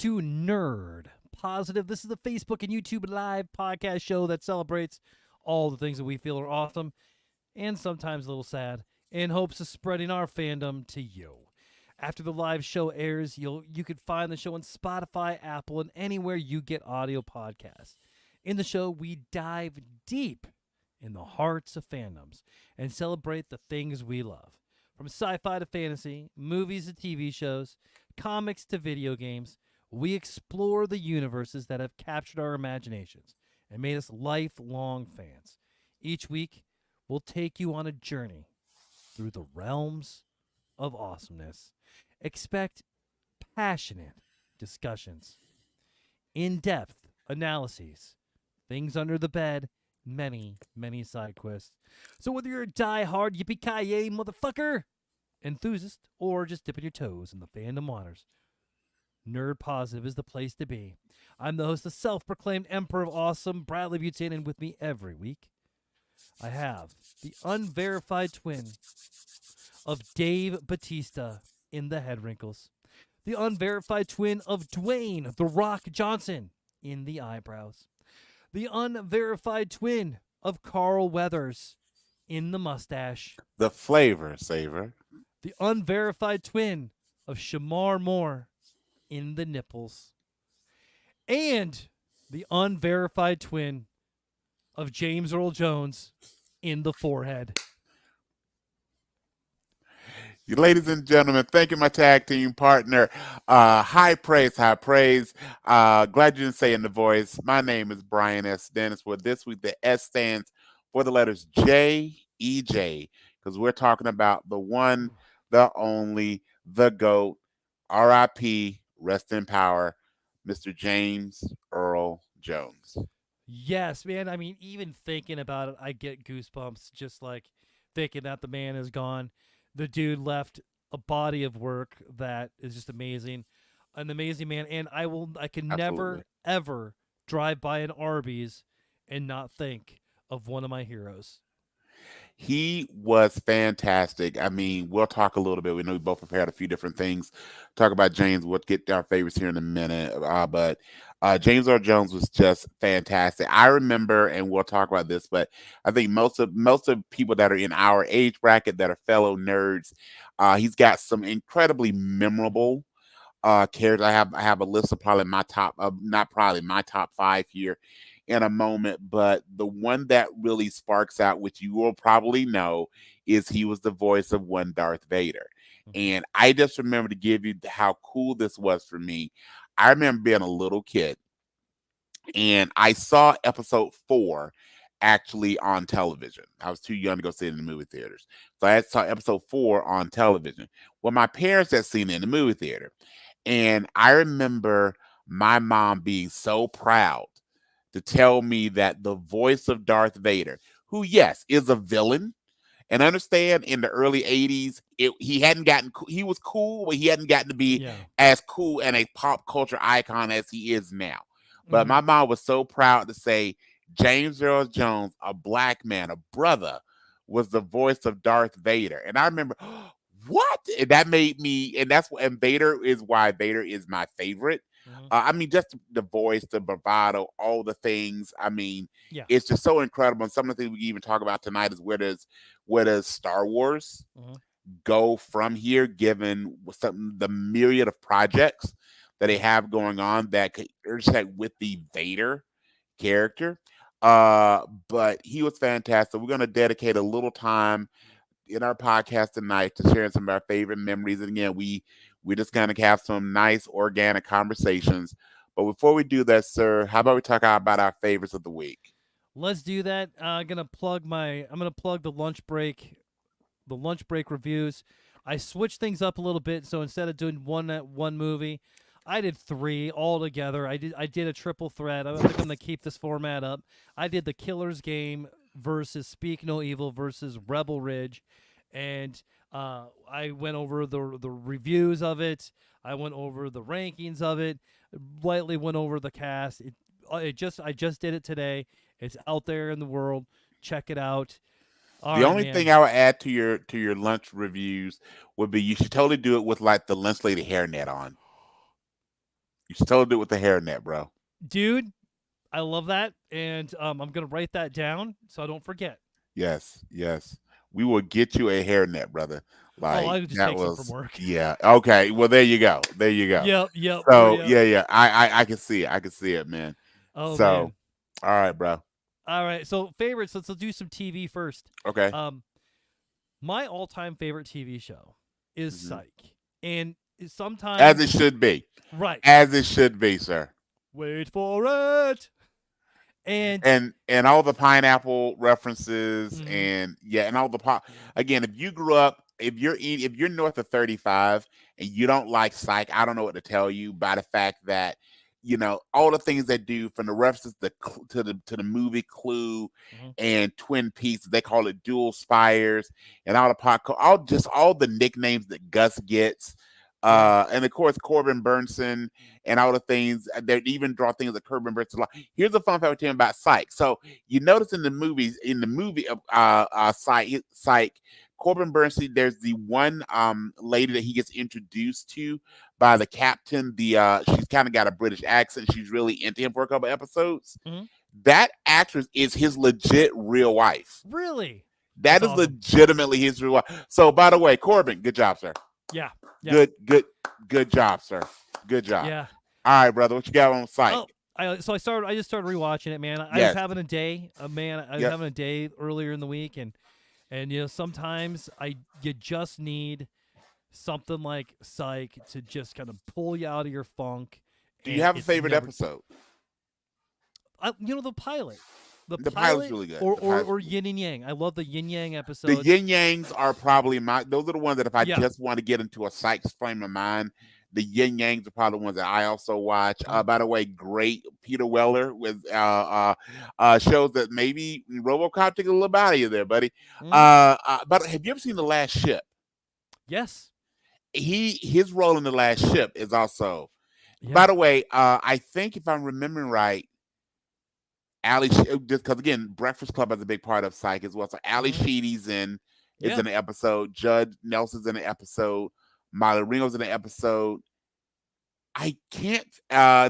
to Nerd Positive. This is the Facebook and YouTube live podcast show that celebrates all the things that we feel are awesome and sometimes a little sad in hopes of spreading our fandom to you. After the live show airs, you can find the show on Spotify, Apple, and anywhere you get audio podcasts. In the show, we dive deep in the hearts of fandoms and celebrate the things we love. From sci-fi to fantasy, movies to TV shows, comics to video games, we explore the universes that have captured our imaginations and made us lifelong fans. Each week, we'll take you on a journey through the realms of awesomeness. Expect passionate discussions, in-depth analyses, things under the bed, many, many side quests. So whether you're a die-hard yippee-ki-yay motherfucker enthusiast or just dipping your toes in the fandom waters, Nerd Positive is the place to be. I'm the host, the self-proclaimed Emperor of Awesome, Bradley Buchanan, and with me every week, I have the unverified twin of Dave Batista in the head wrinkles, the unverified twin of Dwayne The Rock Johnson in the eyebrows, the unverified twin of Carl Weathers in the mustache, The flavor saver. the unverified twin of Shamar Moore in the nipples, and the unverified twin of James Earl Jones in the forehead. You ladies and gentlemen, thank you, my tag team partner. High praise, high praise. Glad you didn't say in the voice. My name is Brian S. Dennis. For this week, the S stands for the letters JEJ, because we're talking about the one, the only, the GOAT, RIP, rest in power, Mr. James Earl Jones. Yes, man. I mean, even thinking about it, I get goosebumps just like thinking that the man is gone. The dude left a body of work that is just amazing. An amazing man. And I can Absolutely. never, ever drive by an Arby's and not think of one of my heroes. He was fantastic. I mean, we'll talk a little bit. We know we both prepared a few different things. Talk about James. We'll get our favorites here in a minute. But James Earl Jones was just fantastic. I remember, and we'll talk about this, but I think most of people that are in our age bracket that are fellow nerds, he's got some incredibly memorable characters. I have a list of probably my top, not probably my top five here in a moment, but the one that really sparks out, which you will probably know, is he was the voice of one Darth Vader. And I just remember to give you how cool this was for me. I remember being a little kid and I saw episode 4 actually on television. I was too young to go see it in the movie theaters. So I saw episode 4 on television. Well, my parents had seen it in the movie theater. And I remember my mom being so proud to tell me that the voice of Darth Vader, who, yes, is a villain, and understand in the early 80s, he hadn't gotten, he was cool, but he hadn't gotten to be Yeah. as cool and a pop culture icon as he is now. But Mhm. my mom was so proud to say James Earl Jones, a black man, a brother, was the voice of Darth Vader. And I remember, what? And that made me, and Vader is why Vader is my favorite. Mhm. I mean, just the voice, the bravado, all the things. I mean, Yeah. it's just so incredible. And some of the things we can even talk about tonight is where does Star Wars Mhm. go from here, given the myriad of projects that they have going on that could intersect with the Vader character. But he was fantastic. We're going to dedicate a little time in our podcast tonight to sharing some of our favorite memories. And again, we just kind of have some nice organic conversations. But before we do that, sir, how about we talk about our favorites of the week? Let's do that. I'm gonna plug the lunch break reviews. I switched things up a little bit, so instead of doing one movie, I did 3 all together. I did a triple threat. I think I'm gonna keep this format up. I did the Killer's Game versus Speak No Evil versus Rebel Ridge, and I went over the reviews of it. I went over the rankings of it. Lightly went over the cast. I just did it today. It's out there in the world. Check it out. All The right, only thing man. I would add to your lunch reviews would be you should totally do it with like the lunch lady hairnet on. You stole it with the hairnet, bro. Dude, I love that, and I'm gonna write that down so I don't forget. Yes, yes. We will get you a hairnet, brother. Oh, Like I'll just that take some from was, work. yeah. Okay. Well, there you go. There you go. Yep, yep, So yep. yeah, yeah. I can see it. I can see it, man. Oh So, man. all right, bro. All right. So favorites. Let's do some TV first. Okay. Um, my all-time favorite TV show is Hmm. Psych, and As it sometimes should be. right. As it should be, sir. Wait for it. And And all the pineapple references mhm, and yeah, and all the pop. Again, if you grew up, if you're north of 35 and you don't like Psych, I don't know what to tell you by the fact that all the things they do from the references to the movie Clue mhm, and Twin Peaks, they call it Dual Spires, and all the all the nicknames that Gus gets. yeah. And of course Corbin Burnson and all the things they even draw things like Corbin Burnson. Here's a fun fact about Psych. So you notice in the movie of Psych, Corbin Burnson, there's the one lady that he gets introduced to by the captain. She's kind of got a British accent. She's really into him for a couple episodes. Mhm. That actress is his legit real wife. Really? That's That is awesome. legitimately his real wife. So by the way, Corbin, good job, sir. Yeah. Yeah. Good job, sir. Good job. Yeah. All right, brother. What you got on Psych? Oh, I just started rewatching it, man. I was Yes. having a day, man. I was Yep. having a day earlier in the week, and sometimes you just need something like Psych to just kind of pull you out of your funk, Do you and have a it's favorite never. episode? The pilot, the The pilot's pilot, really good. or The or pilot's or really good. Yin and Yang. I love the Yin Yang The episodes. yin yangs are probably those are the ones that if I Yeah. just want to get into a Sykes frame of mind, the yin yangs are probably the ones that I also watch. Mhm. By the way, great Peter Weller with shows that maybe RoboCop took a little bit out of you there, buddy. Mhm. But have you ever seen The Last Ship? Yes. His role in The Last Ship is also. By Yeah. the way, I think if I'm remembering right, just because again, Breakfast Club is a big part of Psych as well. So Ali Mhm. Sheedy's is Yeah. in the episode. Judd Nelson's in the episode. Molly Ringo's in the episode. I can't.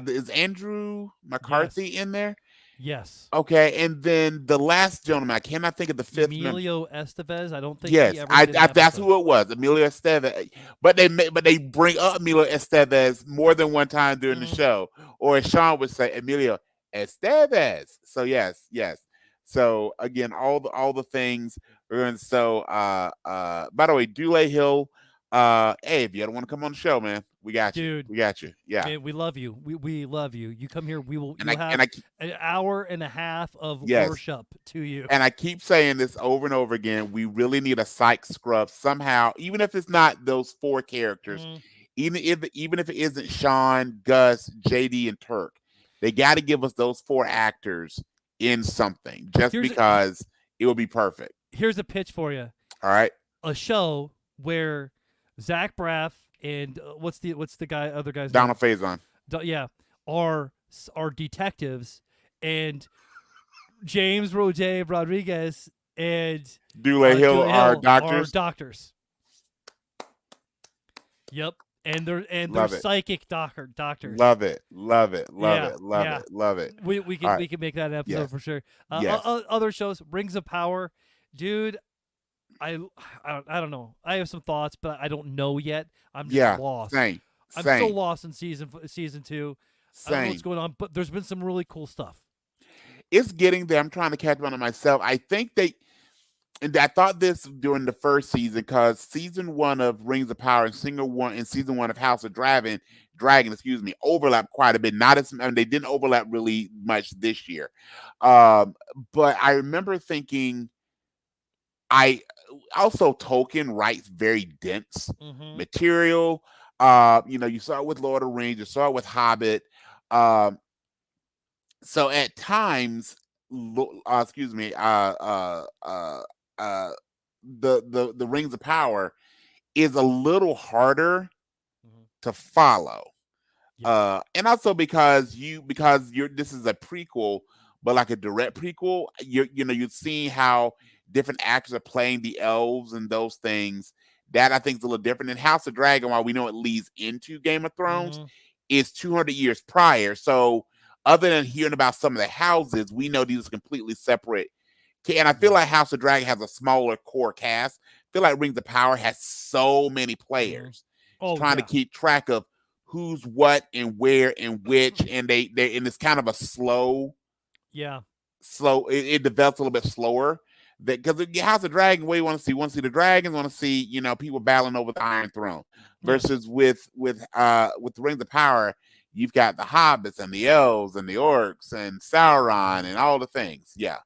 Is Andrew McCarthy Yes. in there? Yes. Okay, and then the last gentleman, I cannot think of the fifth member. Emilio Estevez. I don't think he Yes, ever did an that's episode. who it was, Emilio Estevez. But they bring up Emilio Estevez more than one time during the Mhm. show, or as Sean would say, Emilio Estevez. So yes, yes. So again, all the things. And so by the way, Dule Hill. Hey, if you don't want to come on the show, man, we got you. Dude, We got you. Yeah. man, we love you. We love you. You come here, And you'll have I an hour and a half of yes. worship to you. And I keep saying this over and over again. We really need a psych scrub somehow, even if it's not those four characters, Mm. even if it isn't Sean, Gus, JD, and Turk. They got to give us those four actors in something, just Here's a, because it will be perfect. here's a pitch for you. All right, A show where Zach Braff and what's the other guy's name? Donald Faison, Yeah, are detectives, and James Rodriguez and Dule Hill Julia are Hill are doctors. doctors. Yep, they're Love it, psychic doctors. love it, love it, love Yeah, it, love yeah. it, love it. We All can right, we can make that an episode yes, for sure. yes, Other shows, Rings of Power, dude. I, I don't know. I have some thoughts, but I don't know yet. I'm just yeah. lost. Same, I'm so same, lost in season 2. I don't know what's same. going on, but there's been some really cool stuff. It's getting there. I'm trying to catch up on myself. I think and I thought this during the first season because season one of Rings of Power and season one of House of Dragon, overlap quite a bit. Not as they didn't overlap really much this year, um, but I remember thinking I also Tolkien writes very dense Mm-hmm. material. You saw it with Lord of the Rings, you saw it with Hobbit. Um, so at times, excuse me, uh, the Rings of Power is a little harder Mm-hmm. to follow, Yeah. and also because you're this is a prequel, but like a direct prequel. You're seeing how different actors are playing the elves and those things. That I think is a little different. In House of Dragon, while we know it leads into Game of Thrones, Mm-hmm. is 200 years prior. So other than hearing about some of the houses, we know these are completely separate. And I feel Yeah. like House of Dragon has a smaller core cast. I feel like Rings of Power has so many Mhm. players. It's Oh trying to yeah. keep track of who's what and where and which, and and it's kind of a Yeah. it develops a little bit slower. That because House of Dragon, what you want to see the dragons, want to see people battling over the Iron Throne, Yeah. versus with the Rings of Power, you've got the hobbits and the elves and the orcs and Sauron Mhm. and all the things. Yeah.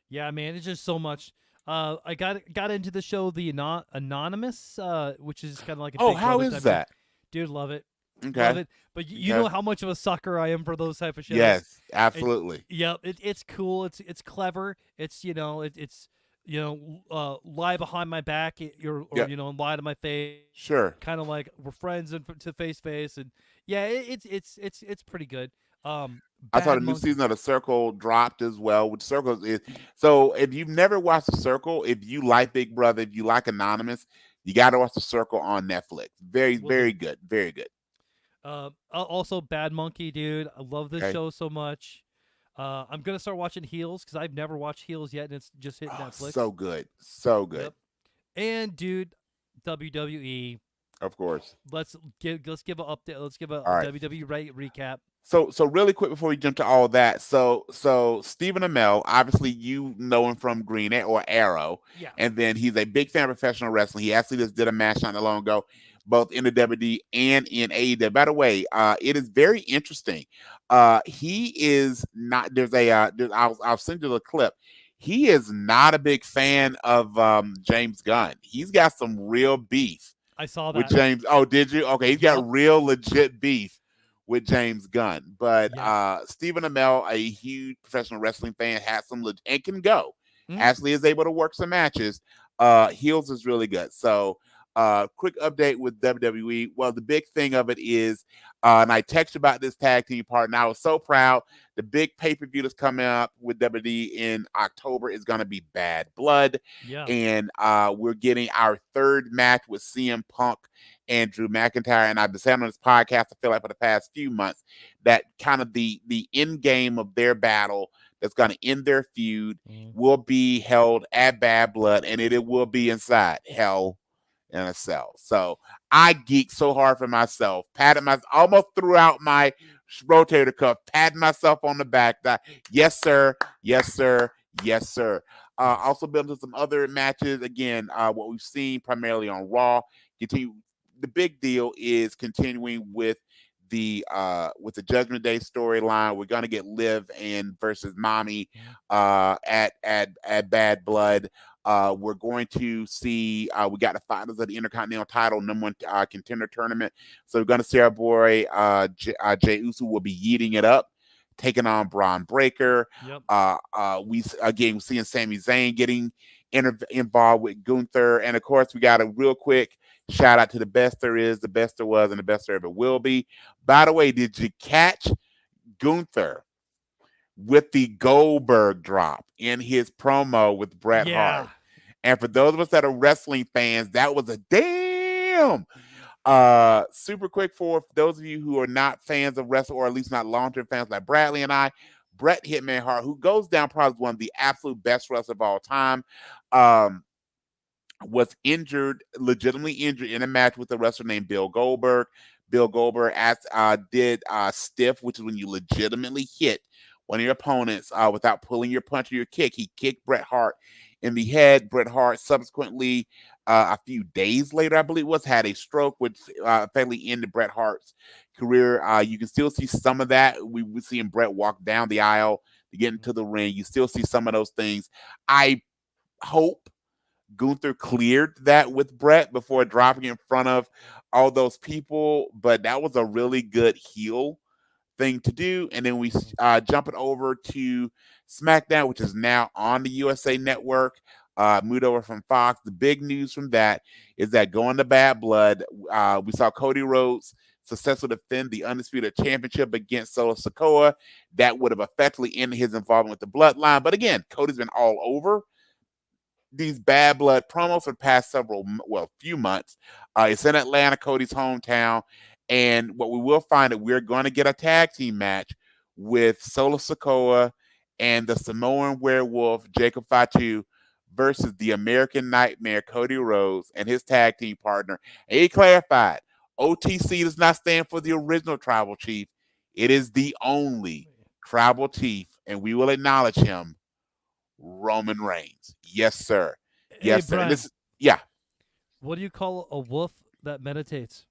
Yeah, man, it's just so much. I got into the show The Anonymous, which is kind of like a Oh, Big how Brother is type show. that? Dude, love it, love Okay. it. But you Okay. know how much of a sucker I am for those type of shows. Yes, And absolutely. yeah, it's cool. It's clever. It's it's lie behind my back, or Yeah, lie to my face. sure. Kind of like we're friends and to face face, and yeah, it's pretty good. I saw Bad the new Monkey. season of The Circle dropped as well, which Circle is. So if you've never watched The Circle, if you like Big Brother, if you like Anonymous, you got to watch The Circle on Netflix. Very, Will very do. good. Very good. Also, Bad Monkey, dude. I love this Okay. show so much. I'm gonna start watching Heels because I've never watched Heels yet, and it's just hit Oh, Netflix. so good. So good. Yep. And dude, WWE. Of course. Let's give an update. Let's give All a right. WWE recap. So really quick before we jump to all that, so Stephen Amell, obviously you know him from or Arrow, Yeah, and then he's a big fan of professional wrestling. He actually just did a match not that long ago, both in the WWE and in AEW. By the way, it is very interesting. He is not. I'll send you the clip. He is not a big fan of James Gunn. He's got some real beef I saw with that. James. Oh, did you? Okay, he's got Yep. real legit beef with James Gunn. But Yeah. Stephen Amell, a huge professional wrestling fan, has some and can go. Mm, Ashley is able to work some matches. Heels is really good. So quick update with WWE. Well, the big thing of it is, and I texted about this tag team part, and I was so proud. The big pay per view that's coming up with WWE in October is going to be Bad Blood, yeah. and we're getting our third match with CM Punk and Drew McIntyre. And I've been saying on this podcast, I feel like for the past few months, that kind of the end game of their battle that's going to end their feud Mm. will be held at Bad Blood, and it will be inside Hell in a Cell. So I geeked so hard for myself, patted myself, almost threw out my rotator cuff, patting myself on the back. That yes, sir, yes, sir, yes, sir. Nice. Also building some other matches. Again, what we've seen primarily on Raw. Continue. The big deal is continuing with the Judgment Day storyline. We're gonna get Liv and versus Mommy Mm. at Bad Blood. We're going to see we got the finals of the Intercontinental Title number one contender tournament. So we're going to see our boy Jay Uso will be yeeting it up, taking on Braun Breaker. Yep. We're seeing Sami Zayn getting involved with Gunther, and of course we got a real quick shout out to the best there is, the best there was, and the best there ever will be. By the way, did you catch Gunther with the Goldberg drop in his promo with Bret Yeah. Hart? And for those of us that are wrestling fans, that was a damn. Super quick for those of you who are not fans of wrestling, or at least not long-term fans like Bradley and I, Bret Hitman Hart, who goes down probably as one of the absolute best wrestlers of all time, um, was injured, legitimately injured in a match with a wrestler named Bill Goldberg. Bill Goldberg did stiff, which is when you legitimately hit one of your opponents without pulling your punch or your kick. He kicked Bret Hart in the head. Bret Hart subsequently, a few days later, I believe it was, had a stroke, which effectively ended Bret Hart's career. You can still see some of that. We were seeing Bret walk down the aisle to get into the ring. You still see some of those things. I hope Gunther cleared that with Bret before dropping in front of all those people, but that was a really good heel thing to do. And then we jump it over to SmackDown, which is now on the USA Network. Moved over from Fox. The big news from that is that going to Bad Blood, we saw Cody Rhodes successfully defend the Undisputed Championship against Solo Sikoa. That would have effectively ended his involvement with the Bloodline. But again, Cody's been all over these Bad Blood promos for the past few months. It's in Atlanta, Cody's hometown, And what we will find that we're going to get a tag team match with Solo Sokoa and the Samoan Werewolf Jacob Fatu versus the American Nightmare Cody Rhodes and his tag team partner. And he clarified, OTC does not stand for the original tribal chief. It is the only tribal chief, and we will acknowledge him, Roman Reigns. Yes, sir. Hey, Yes, sir. And Brian, this, yeah, what do you call a wolf that meditates?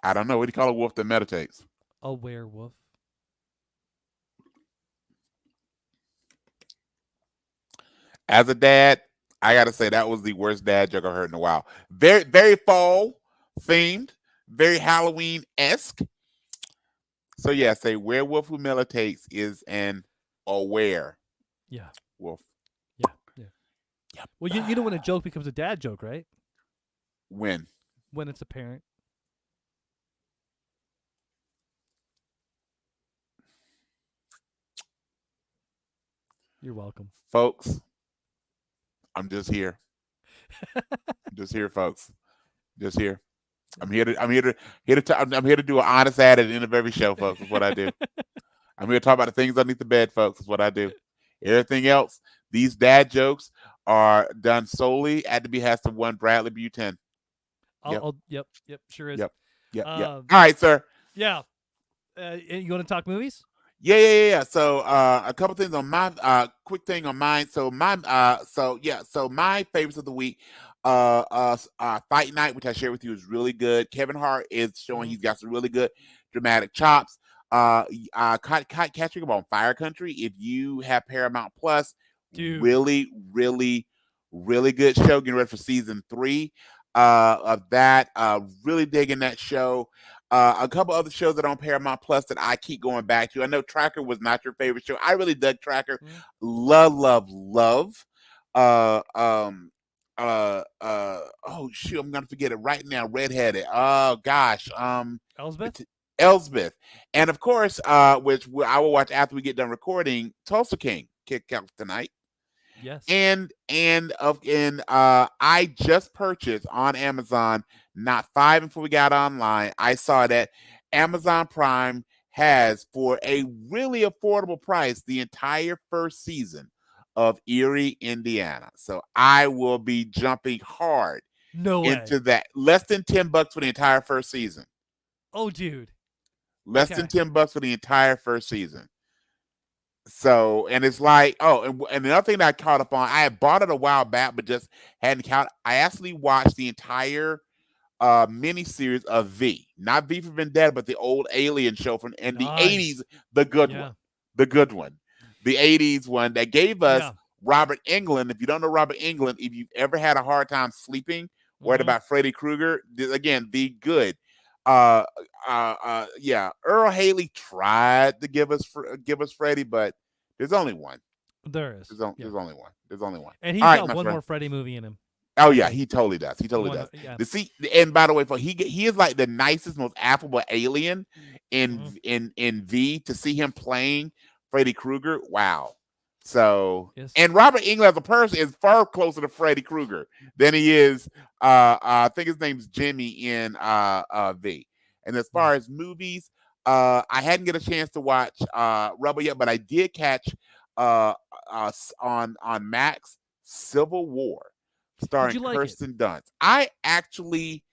I don't know. What do you call a wolf that meditates? A werewolf. As a dad, I gotta say that was the worst dad joke I've heard in a while. Very, very fall themed, very Halloween esque. So yes, a werewolf who meditates is an aware Yeah, wolf. yeah, yeah. Yep. Well, you know when a joke becomes a dad joke, right? When When it's apparent. You're welcome. folks, I'm just here. I'm just here, folks. Just here. I'm here to do an honest ad at the end of every show, folks. That's what I do. I'm here to talk about the things underneath the bed, folks. That's what I do. Everything else, these dad jokes are done solely at the behest of one Bradley Buchanan. Yep. Yep, sure is. Yep. Yep. Yep. Um, All right, sir. yeah. You want to talk movies? Yeah. So a couple things on my quick thing on mine. So my favorites of the week. Fight Night, which I shared with you, is really good. Kevin Hart is showing he's got some really good dramatic chops. Catching Up on Fire Country. If you have Paramount Plus, Dude. really good show. Getting ready for season 3 of that. Really digging that show. A couple other shows that are on Paramount Plus that I keep going back to. I know Tracker was not your favorite show. I really dug Tracker. Love. Oh shoot, I'm gonna forget it right now. Redheaded. Oh gosh. Elsbeth. And of course, which I will watch after we get done recording, Tulsa King kick out tonight. Yes. And I just purchased on Amazon not 5 before we got online. I saw that Amazon Prime has, for a really affordable price, the entire first season of Erie, Indiana. So I will be jumping hard into that. Less than $10 for the entire first season. Oh, dude. Less than $10 for the entire first season. So, and it's like, and the other thing that I caught up on, I had bought it a while back, but just hadn't caught. I actually watched the entire miniseries of V, not V for Vendetta, but the old Alien show from in the 80s, the good one, the 80s one that gave us Robert Englund. If you don't know Robert Englund, if you've ever had a hard time sleeping, worried about Freddy Krueger, again, the good. Earl Haley tried to give us Freddy, but there's only one. There is. There's only one. There's only one. And he's got one more Freddy movie in him. Oh yeah, he totally does. He totally does. Yeah. And by the way, he is like the nicest, most affable alien in V. To see him playing Freddy Krueger, wow. So, and Robert Englund as a person is far closer to Freddy Krueger than he is. I think his name's Jimmy in V. And as far as movies, I hadn't get a chance to watch Rebel yet, but I did catch on Max Civil War, starring Kirsten Dunst. I actually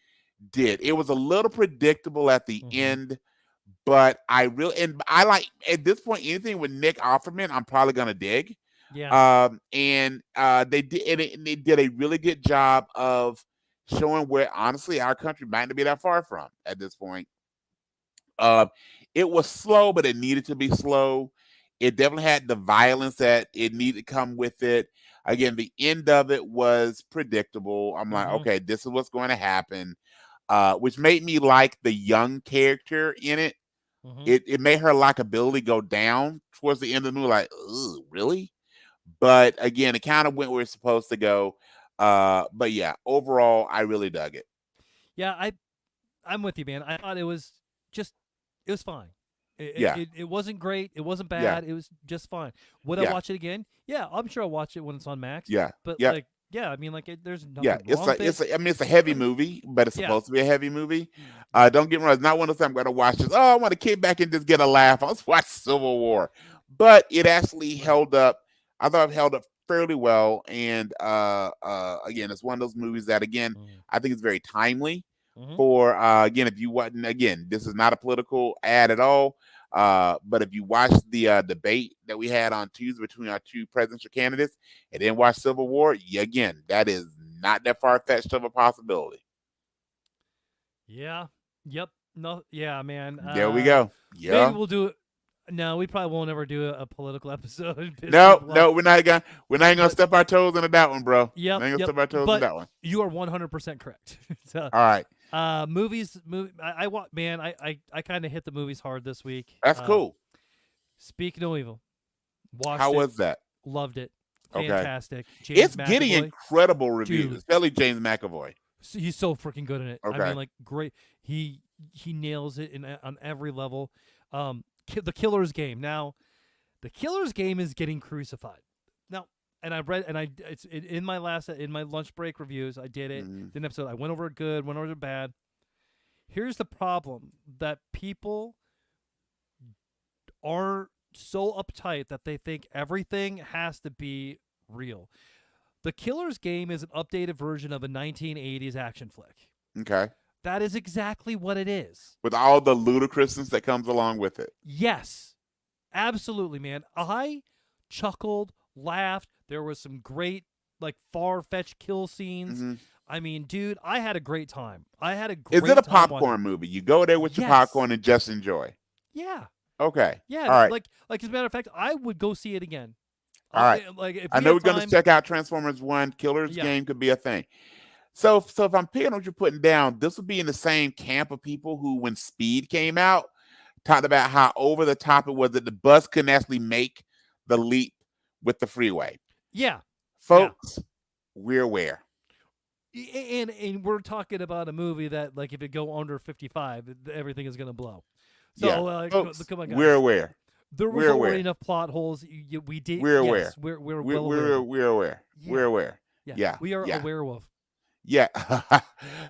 did. It was a little predictable at the end. But I like, at this point, anything with Nick Offerman, I'm probably gonna dig. Yeah. They did a really good job of showing where, honestly, our country might not be that far from at this point. It was slow, but it needed to be slow. It definitely had the violence that it needed to come with it. Again, the end of it was predictable. I'm like, okay, this is what's going to happen. Which made me like the young character in it. It made her likability go down towards the end of the movie. Like, really? But again, it kind of went where it's supposed to go. But yeah, overall, I really dug it. Yeah, I'm with you, man. I thought it was fine. It wasn't great. It wasn't bad. It was just fine. Would I watch it again? Yeah, I'm sure I'll watch it when it's on Max. Yeah, but yeah. like, Yeah, I mean, like, there's Yeah, nothing it's wrong with a it. it's a I mean it's a heavy movie, but it's Yeah. supposed to be a heavy movie. Mm. Don't get me wrong, it's not one of those I'm gonna watch this. Oh, I want to kick back and just get a laugh. Let's watch Civil War. But it actually Right. held up. I thought it held up fairly well. And again, it's one of those movies that again Mm. I think is very timely Hmm. for again, if you wasn't again, this is not a political ad at all. But if you watch the debate that we had on Tuesday between our two presidential candidates and then watch Civil War, again, that is not that far fetched of a possibility. Yeah. Yep. No. Yeah, man. There we go. Maybe Yeah. we'll do it. No, we probably won't ever do a political episode and piss No, people off. no, we're not gonna But step our toes into that one, bro. yep, We ain't gonna yep. step our toes in But that one. you are 100% correct. So, All right. movies. I want. Man, I kind of hit the movies hard this week. That's cool. Speak No Evil. How Watched it. was that? Loved it. Okay. Fantastic. James It's getting McAvoy. incredible reviews, Dude, especially James McAvoy. he's so freaking good in it. I Okay. mean, like, great. He nails it on every level. The Killer's Game. Now, the Killer's Game is getting crucified. Now, and I read, and it's in my lunch break reviews. I did it. Mhm. Did an episode. I went over it good, went over it bad. Here's the problem: that people are so uptight that they think everything has to be real. The Killer's Game is an updated version of a 1980s action flick. Okay. That is exactly what it is. With all the ludicrousness that comes along with it. Yes, absolutely, man. I chuckled, laughed. There was some great, like, far-fetched kill scenes. Hmm. I mean, dude, I had a great time. I had a Is great it a time watching. popcorn movie? You go there with your Yes. popcorn and just enjoy. Yeah, Okay. yeah. All right. Like as a matter of fact, I would go see it again. All right. Like if I we know we're have going to time. check out Transformers 1. Killer's Yeah. Game could be a thing. So if I'm picking what you're putting down, this would be in the same camp of people who, when Speed came out, talked about how over the top it was that the bus couldn't actually make the leap with the freeway. Yeah, Folks, we're aware. and we're talking about a movie that, like, if it go under 55, everything is gonna blow. So Yeah. Folks, come on, guys. we're aware. There was we're already aware. enough plot holes. We did. We're aware. Yes, we're We're, well we're, aware. we're aware. Yeah. We're aware. Yeah. We are Yeah. aware of. Yeah.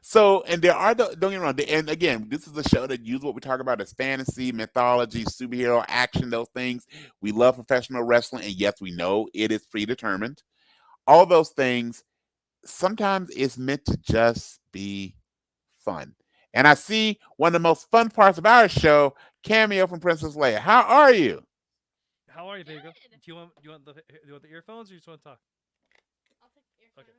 So, and there are, don't get me wrong, and again, this is a show that uses what we talk about as fantasy, mythology, superhero, action, those things. We love professional wrestling, and yes, we know it is predetermined. All those things, sometimes it's meant to just be fun. And I see one of the most fun parts of our show, cameo from Princess Leia. How are you? How are you, baby? Good. Do you want the earphones, or you just want to talk? I'll take the earphones. Okay.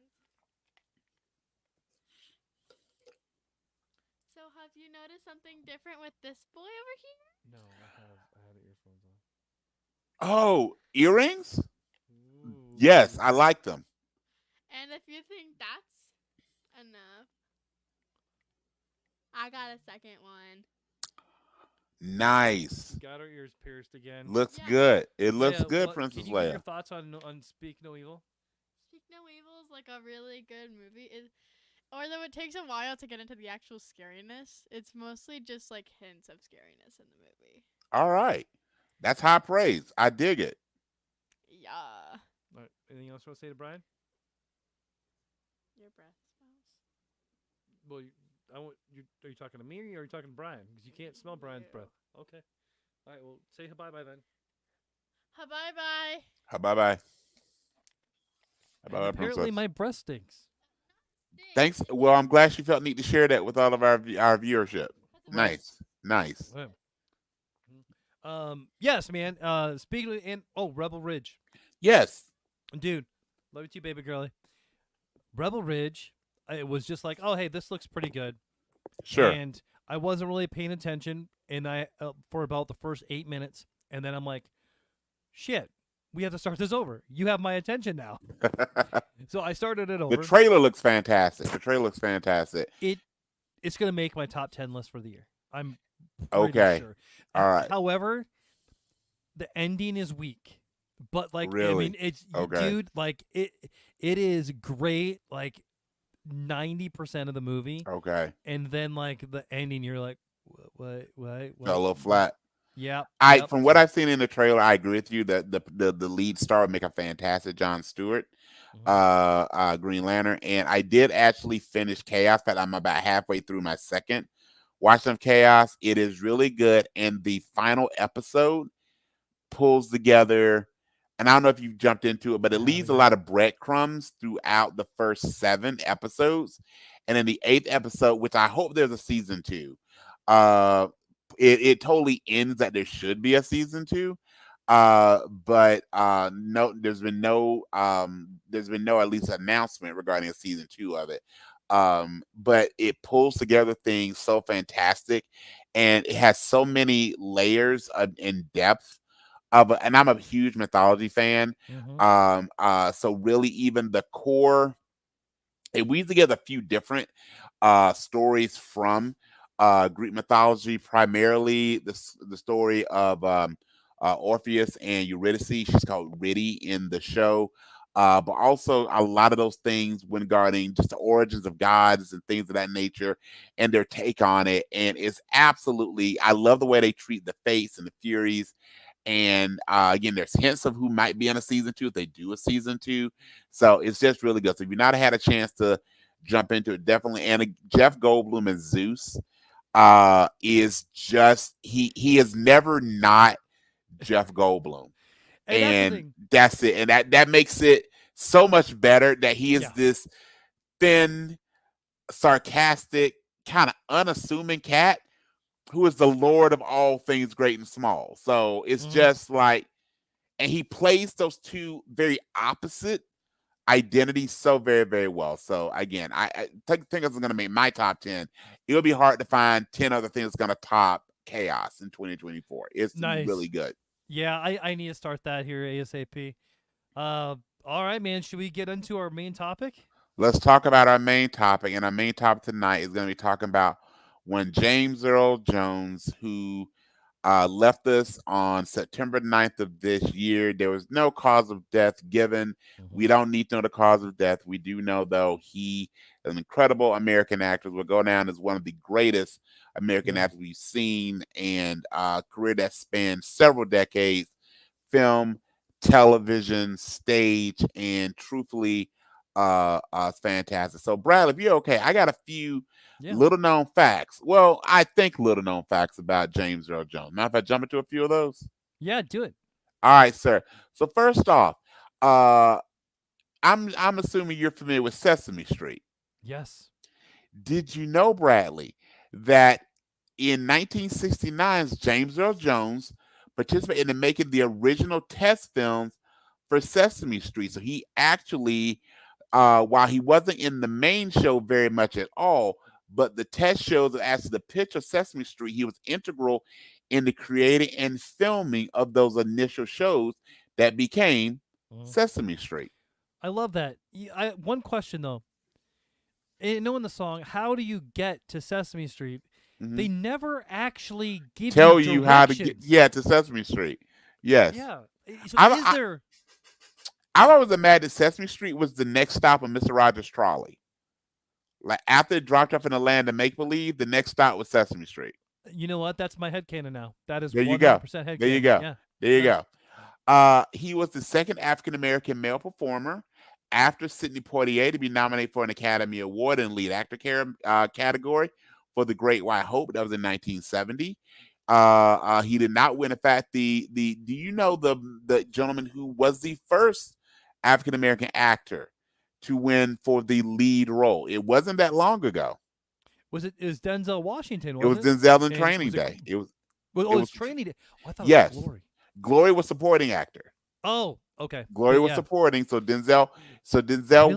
So, have you noticed something different with this boy over here? No, I have the earphones on. Oh, earrings? Ooh. Yes, I like them. And if you think that's enough, I got a second one. Nice. Got our ears pierced again. Looks Yeah. good. It looks Leia, good, what- Princess Can you give your Leia. thoughts on Speak No Evil? Speak No Evil is like a really good movie. Although it takes a while to get into the actual scariness, it's mostly just like hints of scariness in the movie. All right. That's high praise. I dig it. Yeah. All right. Anything else you want to say to Brian? Your breath smells. Well, are you talking to me, or are you talking to Brian? Because you can't smell Brian's You. breath. Okay. All right. Well, say bye bye then. Bye bye. Bye bye. And Bye bye, apparently, Princess. my breath stinks. Thanks. Well, I'm glad you felt need to share that with all of our viewership. Nice. Nice. Yes, man. Speaking of, Rebel Ridge, Yes. dude, love you too, baby girlie. Rebel Ridge, it was just like, oh, hey, this looks pretty good. Sure. And I wasn't really paying attention, and I for about the first 8 minutes, and then I'm like, shit, we have to start this over. You have my attention now. So I started it over. The trailer looks fantastic. It's gonna make my top 10 list for the year. I'm pretty Okay. sure. All right. However, the ending is weak. But like, I Really? mean, it's Okay. dude, like it is great, like 90% of the movie, Okay. and then like the ending, you're like, what? Fell a little flat. Yep. I Yep. from what So. I've seen in the trailer, I agree with you that the lead star would make a fantastic John Stewart, Mhm. Green Lantern. And I did actually finish Chaos, but I'm about halfway through my second watching of Chaos. It is really good, and the final episode pulls together. And I don't know if you've jumped into it, but I it leaves haven't a yet. lot of breadcrumbs throughout the first 7 episodes. And in the eighth episode, which I hope there's a season two, uh, it totally ends that there should be a season two. But no, there's been no at least announcement regarding a season two of it. But it pulls together things so fantastic, and it has so many layers of in depth of, and I'm a huge mythology fan. Mm-hmm. So really, even the core, it weaves together a few different stories from Greek mythology, primarily the story of Orpheus and Eurydice. She's called Riddy in the show. But also a lot of those things when regarding just the origins of gods and things of that nature and their take on it. And it's absolutely, I love the way they treat the Fates and the Furies. And again, there's hints of who might be in a season two if they do a season two. So it's just really good. So if you've not had a chance to jump into it, definitely. And Jeff Goldblum as Zeus is just he is never not Jeff Goldblum, Hey, that's the and thing. that's it. And that makes it so much better that he is Yeah. this thin, sarcastic, kind of unassuming cat who is the lord of all things great and small. So it's Mm-hmm. just like, and he plays those two very opposite identities so very, very well. So again, I think this is going to make my top 10. It'll be hard to find 10 other things going to top Chaos in 2024. It's really Nice. good. Yeah, I need to start that here ASAP. All right, man. Should we get into our main topic? Let's talk about our main topic. And our main topic tonight is going to be talking about when James Earl Jones, who left us on September 9th of this year. There was no cause of death given. Mm-hmm. We don't need to know the cause of death. We do know, though, he is an incredible American actor, will go down as one of the greatest American Yeah. actors we've seen, and career that spanned several decades, film, television, stage, and truthfully, it's fantastic. So, Brad, if you're okay, I got a few Yeah. little known facts. Well, I think little known facts about James Earl Jones. Now, if I jump into a few of those. Yeah. Do it. All right, sir. So first off, uh, I'm assuming you're familiar with Sesame Street. Yes. Did you know, Bradley, that in 1969, James Earl Jones participated in making the original test films for Sesame Street? So he actually, while he wasn't in the main show very much at all, but the test shows that actually the pitch of Sesame Street, he was integral in the creating and filming of those initial shows that became Mhm. Sesame Street. I love that. One question though. Knowing the song, how do you get to Sesame Street? Hmm. They never actually give you Tell you how to get, directions. yeah, to Sesame Street. Yes. Yeah. So I, is I, there? I always imagined Sesame Street was the next stop on Mr. Rogers' Trolley. Like after it dropped off in the land of make believe, the next stop was Sesame Street. You know what? That's my headcanon now. That is There you go. 100% There you headcanon. go. Yeah. There you Nice. go. He was the second African American male performer after Sidney Poitier to be nominated for an Academy Award in lead actor category for The Great White Hope. That was in 1970. He did not win. In fact, the do you know the gentleman who was the first African American actor to win for the lead role? It wasn't that long ago. Was it is Denzel Washington? It Was was it? Denzel in And Training was it? Day. Oh, It it's was Training Day. Oh, I thought it was yes. Glory. Glory was supporting actor. Oh, okay. Glory But was yeah. supporting, so Denzel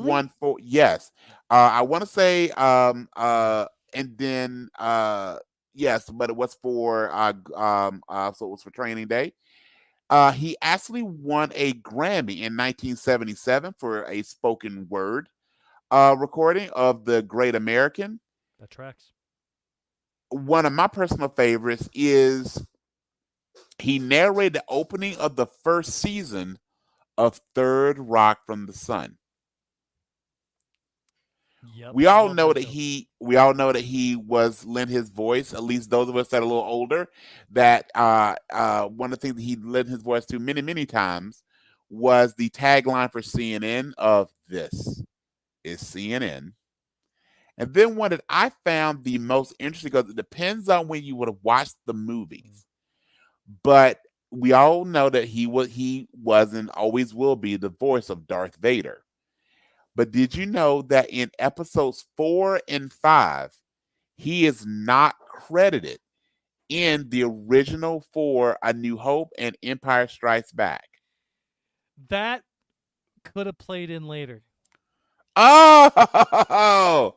won Really? for yes. I want to say and then yes, but it was for so it was for Training Day. He actually won a Grammy in 1977 for a spoken word recording of The Great American. That tracks. One of my personal favorites is he narrated the opening of the first season of Third Rock from the Sun. Yep. We all Love know that that joke. he was lent his voice, at least those of us that are a little older, that one of the things that he lent his voice to many times was the tagline for CNN of "This is CNN." And then one that I found the most interesting, because it depends on when you would have watched the Mm. movies, but we all know that he was and always will be the voice of Darth Vader. But did you know that in episodes 4 and 5, he is not credited in the original for A New Hope and Empire Strikes Back? That could have played in later. Oh,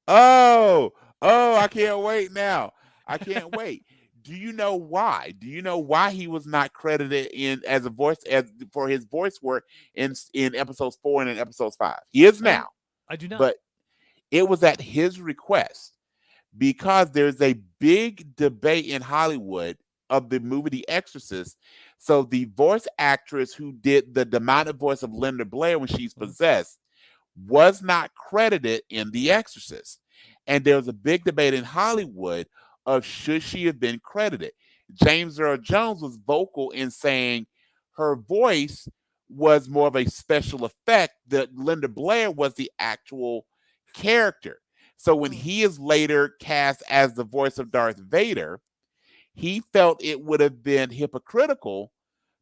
I can't wait now. I can't wait. Do you know why? Do you know why he was not credited in as a voice as for his voice work in episodes 4 and in episodes 5? He is I now, I do not. but it was at his request, because there's a big debate in Hollywood of the movie The Exorcist. So the voice actress who did the demonic voice of Linda Blair when she's Mhm. possessed was not credited in The Exorcist. And there was a big debate in Hollywood of should she have been credited. James Earl Jones was vocal in saying her voice was more of a special effect, that Linda Blair was the actual character. So when Mm. he is later cast as the voice of Darth Vader, he felt it would have been hypocritical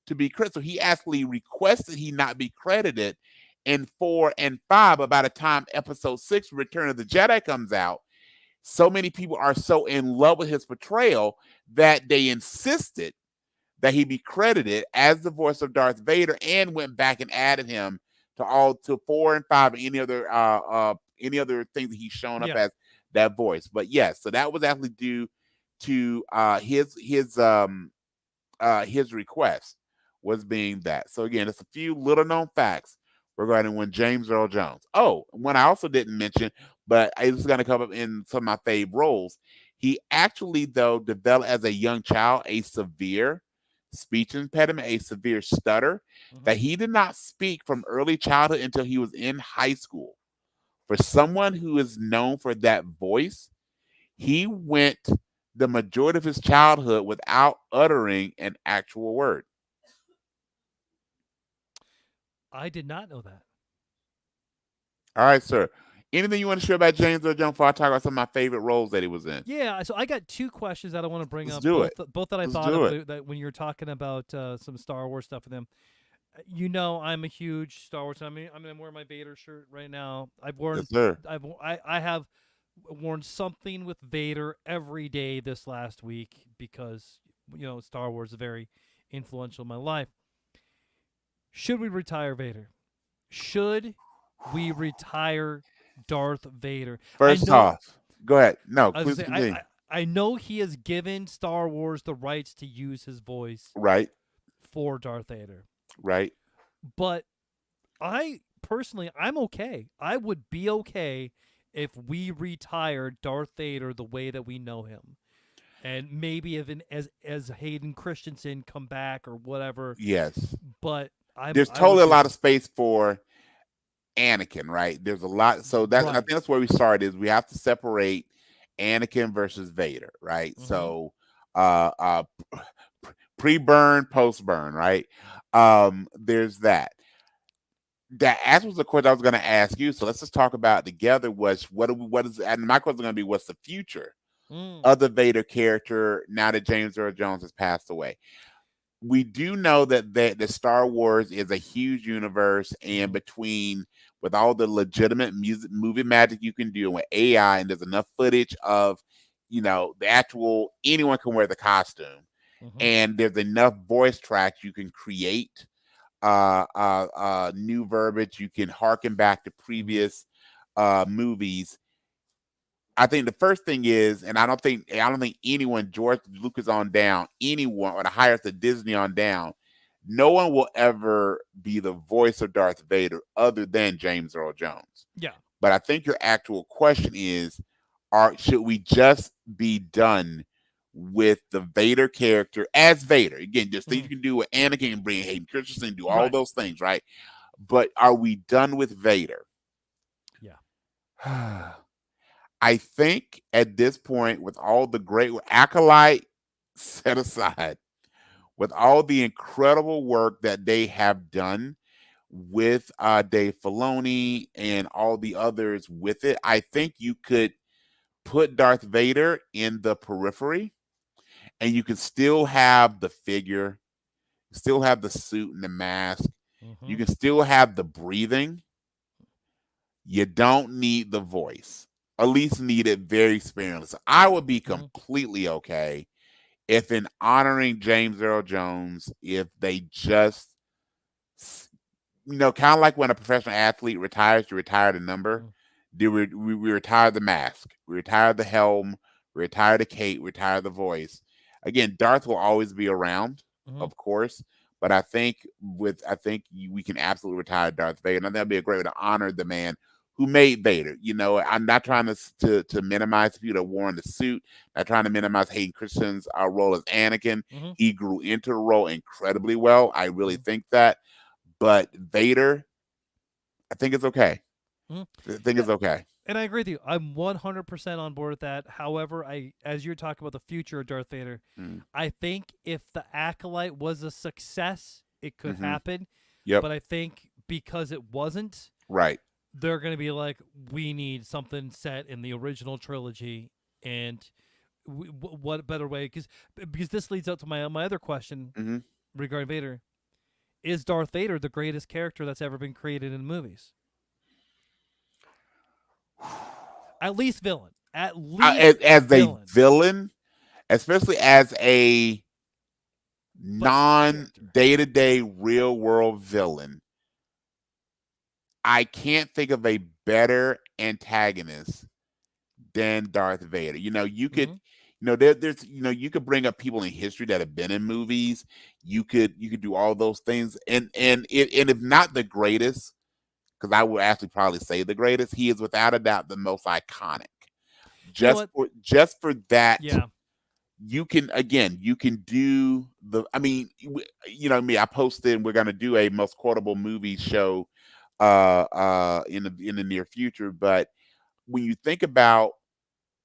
to be credited. So he actually requested he not be credited in 4 and 5. But by the time episode 6, Return of the Jedi, comes out, so many people are so in love with his portrayal that they insisted that he be credited as the voice of Darth Vader, and went back and added him to 4 and 5 and any other things that he's shown up Yeah. as that voice. But yes, so that was actually due to his request was being that. So again, it's a few little known facts regarding when James Earl Jones. Oh, one I also didn't mention, but it's going to come up in some of my favorite roles. He actually, though, developed as a young child a severe speech impediment, a severe stutter, Hmm. that he did not speak from early childhood until he was in high school. For someone who is known for that voice, he went the majority of his childhood without uttering an actual word. I did not know that. All right, sir. Anything you want to share about James Earl Jones before I talk about some of my favorite roles that he was in? Yeah, so I got two questions that I want to bring Let's up. do it. Both that I Let's thought do of it. that when you were talking about some Star Wars stuff with him. You know, I'm a huge Star Wars. I'm wearing my Vader shirt right now. Yes, sir. I have worn something with Vader every day this last week because Star Wars is very influential in my life. Should we retire Vader? Should we retire Darth Vader? I First know. off, go ahead. No, I was please gonna say continue. I know he has given Star Wars the rights to use his voice Right, for Darth Vader, right. but I personally, I'm okay. I would be okay if we retired Darth Vader the way that we know him, and maybe even as Hayden Christensen come back or whatever. Yes. But There's I would totally a be lot of space for Anakin, right? There's a lot. So that, and I right. think that's where we start, is we have to separate Anakin versus Vader, right? Mm-hmm. So uh uh pre-burn, post-burn, right? There's that. That as was the question I was going to ask you. So let's just talk about together. What is, and my question is going to be, what's the future Mm. of the Vader character now that James Earl Jones has passed away? We do know that the Star Wars is a huge universe, and Mm-hmm. between with all the legitimate music movie magic you can do, and with AI, and there's enough footage of the actual, anyone can wear the costume, Mm-hmm. and there's enough voice tracks you can create new verbiage. You can harken back to Mm-hmm. previous movies. I think the first thing is, and I don't think anyone, George Lucas on down, anyone, or the highest of Disney on down, no one will ever be the voice of Darth Vader other than James Earl Jones. Yeah. But I think your actual question is, should we just be done with the Vader character as Vader? Again, there's things Mm-hmm. you can do with Anakin and bring Hayden Christensen, do all Right. those things, right? But are we done with Vader? Yeah. I think at this point, with all the great acolyte set aside, with all the incredible work that they have done with Dave Filoni and all the others with it, I think you could put Darth Vader in the periphery, and you can still have the figure, still have the suit and the mask. Mm-hmm. You can still have the breathing. You don't need the voice. At least need it very sparingly. So I would be Mm-hmm. completely okay if, in honoring James Earl Jones, if they just, kind of like when a professional athlete retires, you retire the number. We retire the mask, we retire the helm, we retire the cape, we retire the voice. Again, Darth will always be around, Mm-hmm. of course, but we can absolutely retire Darth Vader, and I think that'd be a great way to honor the man who made Vader. I'm not trying to minimize people that wore in the suit. Not trying to minimize Hayden Christensen's role as Anakin. Mm-hmm. He grew into the role incredibly well. I really Mm-hmm. think that. But Vader, I think it's okay. Mm-hmm. I think Yeah, it's okay. and I agree with you. I'm 100% on board with that. However, as you're talking about the future of Darth Vader, Mm, I think if the Acolyte was a success, it could hmm. happen. Yep. But I think because it wasn't, Right. they're going to be like, we need something set in the original trilogy, and what better way? Because this leads up to my other question Hmm. regarding Vader: is Darth Vader the greatest character that's ever been created in movies? At least villain. At least As a villain. villain, especially as a But non character. day to day real world villain, I can't think of a better antagonist than Darth Vader. You could, Mm-hmm. there's, you could bring up people in history that have been in movies. You could do all those things, and if not the greatest, because I would actually probably say the greatest, he is without a doubt the most iconic. You know Just what? for just for that, Yeah. you can do the. I mean, me. I posted. We're gonna do a most quotable movie show, in the near future. But when you think about,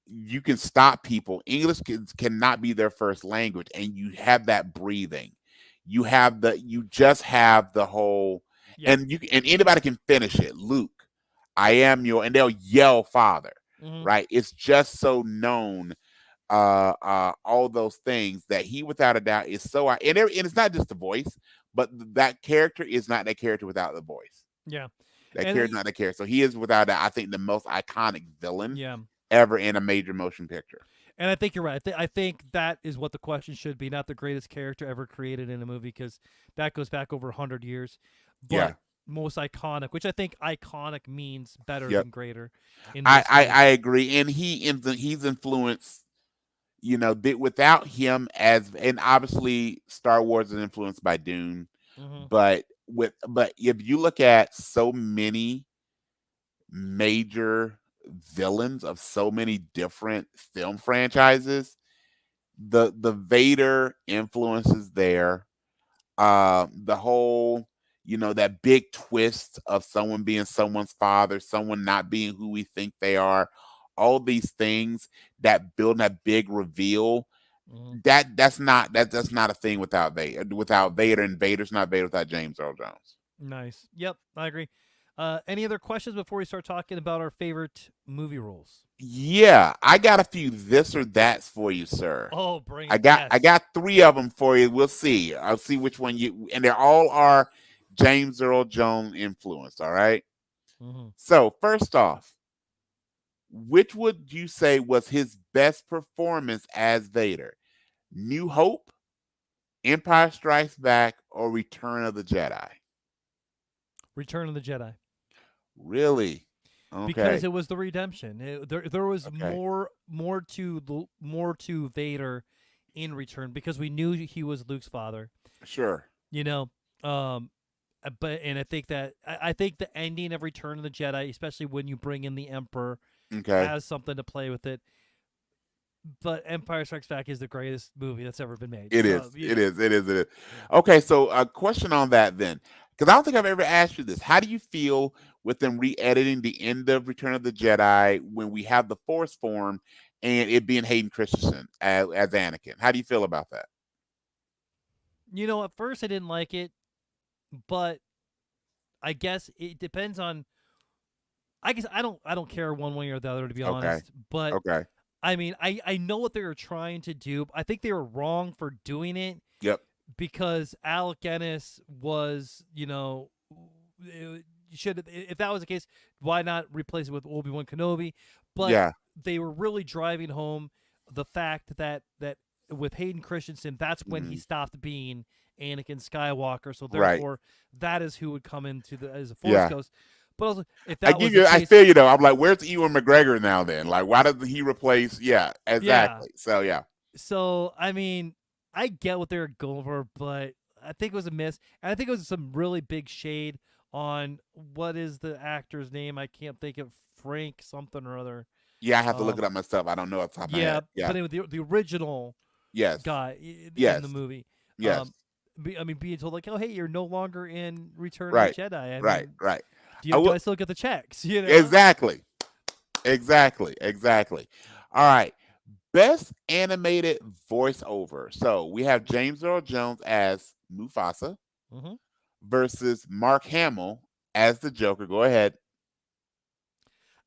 you can stop people. English cannot be their first language, and you have that breathing. You just have the whole, Yeah. and anybody can finish it. Luke, I am your, and they'll yell father. Mm-hmm. Right? It's just so known. All those things that he, without a doubt, is so. And it's not just the voice, but that character is not that character without the voice. Yeah. That And character, not that character. So he is, without that, I think, the most iconic villain yeah. ever in a major motion picture. And I think you're right. I think that is what the question should be, not the greatest character ever created in a movie, because that goes back over 100 years. Yeah. But most iconic, which I think iconic means better Yep. than greater in I this I, case. I agree, and he's influenced. Without him, and obviously Star Wars is influenced by Dune, Mm-hmm. but if you look at so many major villains of so many different film franchises, the Vader influence is there. The whole, that big twist of someone being someone's father, someone not being who we think they are, all these things that build that big reveal. Mm-hmm. That's not a thing without Vader, and Vader's not Vader without James Earl Jones. Nice. Yep, I agree. Any other questions before we start talking about our favorite movie roles? Yeah, I got a few this or that's for you, sir. Oh, bring I it. got I Yes. got three of them for you. We'll see. I'll see which one and they all are James Earl Jones influenced. All right. Mm-hmm. So first off, which would you say was his best performance as Vader? New Hope, Empire Strikes Back, or Return of the Jedi? Return of the Jedi. Really? Because Okay. it was the redemption. There was Okay. more to Vader in Return, because we knew he was Luke's father. Sure. You know, um, and I think the ending of Return of the Jedi, especially when you bring in the Emperor, Okay. has something to play with it. but Empire Strikes Back is the greatest movie that's ever been made. It So is. It is. It is. It is. Okay, so a question on that then, because I don't think I've ever asked you this. How do you feel with them re-editing the end of Return of the Jedi when we have the Force form and it being Hayden Christensen as Anakin? How do you feel about that? at first I didn't like it, but I guess it depends on. I guess I don't care one way or the other, to be Okay. honest. But Okay. I mean, I know what they were trying to do. I think they were wrong for doing it Yep. because Alec Guinness was, should if that was the case, why not replace it with Obi-Wan Kenobi? But Yeah. they were really driving home the fact that with Hayden Christensen, that's when he Mhm. stopped being Anakin Skywalker. So Right. therefore, that is who would come into as a Force Yeah. Ghost. But also, if I that was give the you. I case, feel you though. I'm like, where's Ewan McGregor now? Then, like, why doesn't he replace? Yeah. yeah. Exactly. So yeah. So I mean, I get what they were going for, but I think it was a miss, and I think it was some really big shade on what is the actor's name? I can't think of Frank something or other. Yeah. I have to look it Um, up myself. I don't know off the top of my yeah, head. Yeah. but anyway, the original Yes. guy in the Yes. movie. Yes. I mean, being told like, oh, hey, you're no longer in Return of the Right. Jedi. I Right. mean, Right. do I do will. I still get the checks? Exactly. Exactly. Exactly. All right. Best animated voiceover. So we have James Earl Jones as Mufasa hmm versus Mark Hamill as the Joker. Go ahead.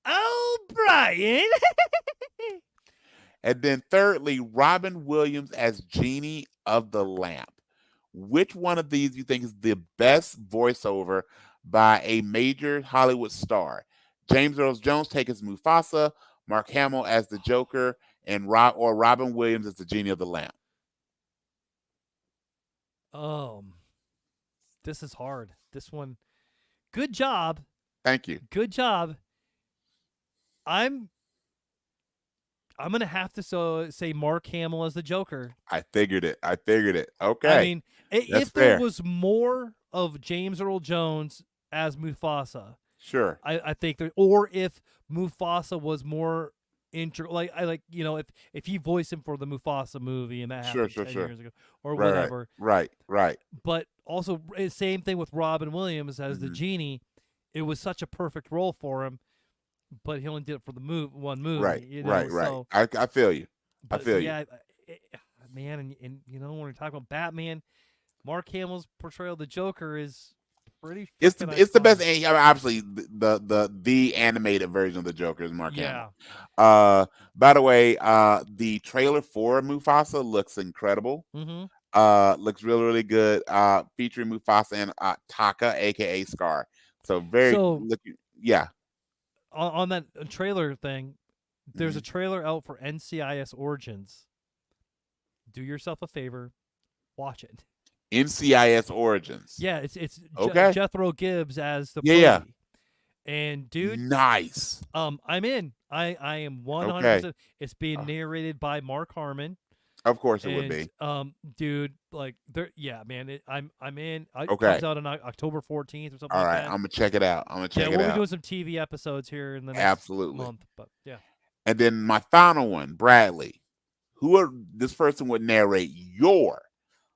Oh, Brian. And then thirdly, Robin Williams as Genie of the Lamp. Which one of these do you think is the best voiceover by a major Hollywood star? James Earl Jones take as Mufasa, Mark Hamill as the Joker, and Robin Williams as the Genie of the Lamp. um, this is hard. This one. Good job. Thank you. Good job. I'm gonna have to say Mark Hamill as the Joker. I figured it. I figured it. I Okay. mean, That's if there fair. was more of James Earl Jones as Mufasa, Sure. I think there, or if Mufasa was more if he voiced him for the Mufasa movie and that Sure, happened sure, 10 sure. years ago or Right, right. whatever. Right, right. But also same thing with Robin Williams as the Mhm. genie. It was such a perfect role for him, but he only did it for the one Right, movie, right, right. So I feel you. I but so feel you. yeah, man, and when we're talking about Batman, Mark Hamill's portrayal of the Joker is pretty freaking It's the best. iconic. I mean, obviously, the animated version of the Joker is Mark Hamill. Yeah. By the way, the trailer for Mufasa looks incredible. Mm-hmm. Looks really really good. Featuring Mufasa and Taka, aka Scar. So very So looking. Yeah. on that trailer thing, there's a Mhm. trailer out for NCIS Origins. Do yourself a favor, watch it. NCIS Origins. Yeah, it's Okay. Jethro Gibbs as the Yeah, yeah. bully. And dude, Nice. I'm in. I am Okay. 100%. It's being narrated by Mark Harmon. Of course it would And be. dude, like there, yeah, man, I'm in. It Okay. comes out on October 14th or something All like right. that. I'm gonna check it out. I'm gonna Yeah, check it we'll be out. doing some TV episodes here in the next Absolutely. month. But yeah, And then my final one, Bradley. This person would narrate your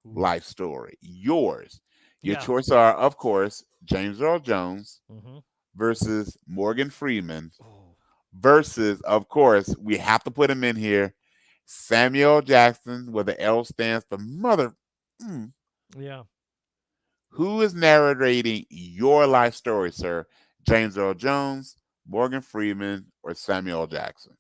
Ooh. life story? Yours. Your Yeah. choices are, of course, James Earl Jones Mm-hmm. versus Morgan Freeman Oh. versus, of course, we have to put him in here, Samuel Jackson, where the L stands for mother. Yeah. Who is narrating your life story, sir? James Earl Jones, Morgan Freeman, or Samuel Jackson?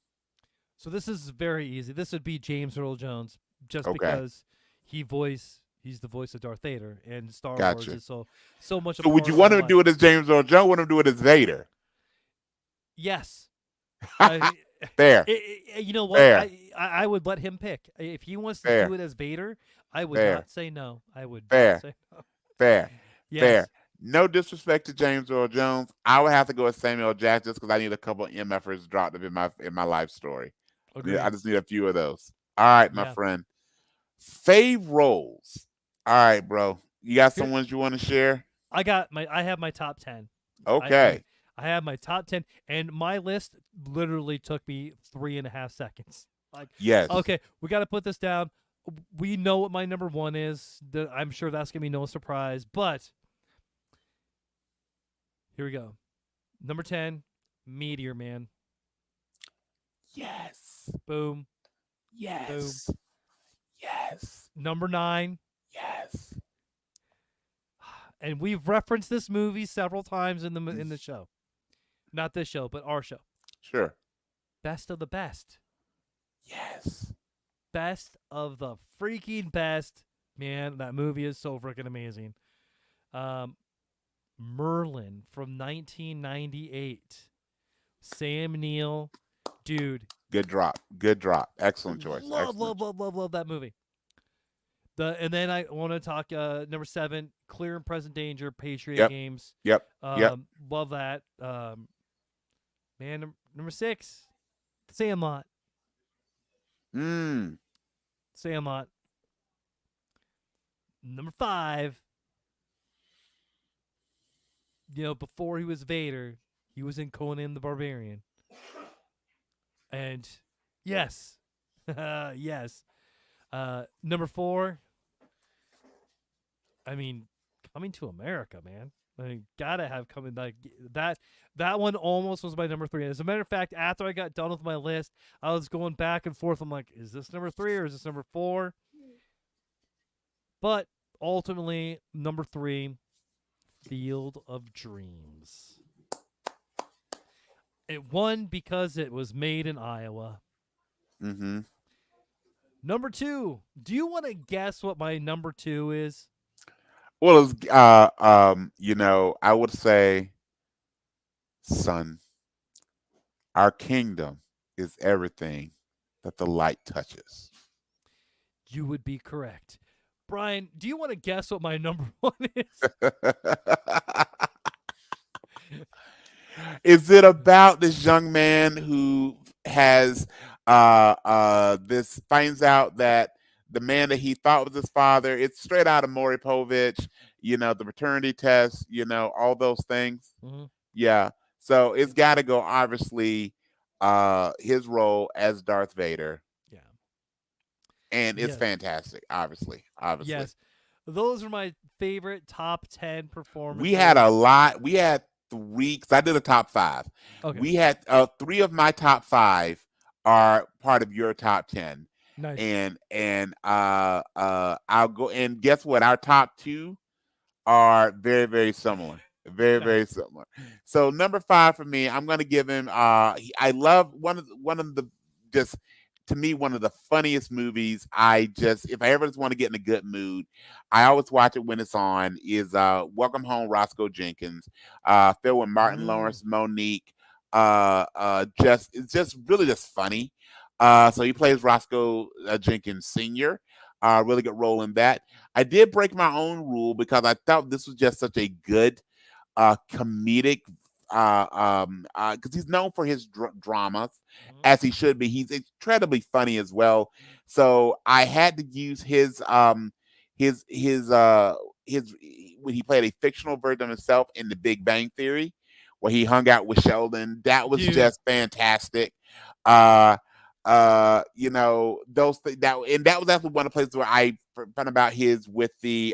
So this is very easy. This would be James Earl Jones, just Okay. because he's the voice of Darth Vader, and Star Wars Gotcha. is so much. So would you want him to do it as James Earl Jones? Want him to do it as Vader? Yes. Fair. You know what? Fair. I would let him pick. If he wants to Fair. do it as Vader, I would Fair. not say no. I would Fair. not say no. Fair. Yes. Fair. No disrespect to James Earl Jones. I would have to go with Samuel Jackson just because I need a couple of MFers dropped up in my life story. Agreed. I just need a few of those. All right, my Yeah. friend. Fave roles. All right, bro. You got some ones you want to share? I have my top 10. Okay. I have my top 10, and my list literally took me 3.5 seconds. Like, Yes. okay, we got to put this down. We know what my number one is. I'm sure that's gonna be no surprise. But here we go. Number 10, Meteor Man. Yes. Boom, boom. Yes. Yes. Number 9, Yes. and we've referenced this movie several times in the show. Not this show, but our show. Sure. Best of the best. Yes. Best of the freaking best. Man, that movie is so freaking amazing. Merlin from 1998. Sam Neill. Dude, Good drop. Good drop. Excellent choice. love, Excellent. love that movie. And then I want to talk number 7, Clear and Present Danger, Patriot Yep. Games. Yep. Yep. Love that. Man, number 6, Sandlot. Mm. Sandlot. Number 5, before he was Vader, he was in Conan the Barbarian. And yes, yes. Number 4, I mean, Coming to America, man. I gotta have coming like that. That one almost was my number 3. As a matter of fact, after I got done with my list, I was going back and forth. I'm like, is this number 3 or is this number 4? But ultimately, number 3, Field of Dreams. It won because it was made in Iowa. Mm-hmm. Number 2. Do you want to guess what my number 2 is? Well, it's, I would say, son, our kingdom is everything that the light touches. You would be correct. Brian, do you want to guess what my number 1 is? Is it about this young man who has this finds out that the man that he thought was his father, it's straight out of Maury Povich, the paternity test, all those things. Mm-hmm. Yeah. So it's got to go, obviously, his role as Darth Vader. Yeah. And it's Yes. fantastic, obviously. Yes. Those are my favorite top 10 performances. We had a lot. We had 3, because I did a top 5. Okay. We had 3 of my top 5 are part of your top 10. Nice. And I'll go, and guess what? Our top 2 are very, very similar. Very, very similar. So number 5 for me, I'm going to give him. I love one of the just, to me, one of the funniest movies. If I ever just want to get in a good mood, I always watch it when it's on. Is Welcome Home, Roscoe Jenkins. Filled with Martin Lawrence, Monique. It's just really just funny. So he plays Roscoe Jenkins Sr. Really good role in that. I did break my own rule because I thought this was just such a good comedic, because he's known for his dramas, as he should be. He's incredibly funny as well. So I had to use his when he played a fictional version of himself in The Big Bang Theory, where he hung out with Sheldon. That was just fantastic. Those that was actually one of the places where I found about his with the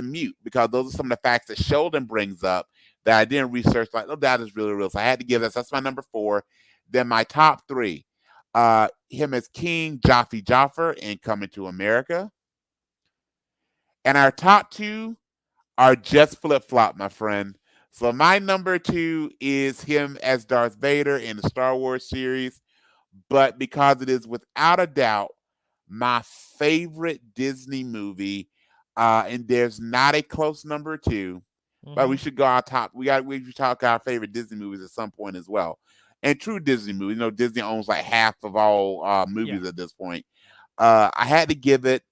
mute, because those are some of the facts that Sheldon brings up that I didn't research. Like, oh, that is really real. So I had to give that's my number 4. Then my top 3, him as King Jafar in Coming to America, and our top 2 are just flip flop, my friend. So my number 2 is him as Darth Vader in the Star Wars series, but because it is without a doubt my favorite Disney movie, and there's not a close number 2, but we should go our top. We should talk our favorite Disney movies at some point as well, and true Disney movies. Disney owns like half of all movies at this point. I had to give it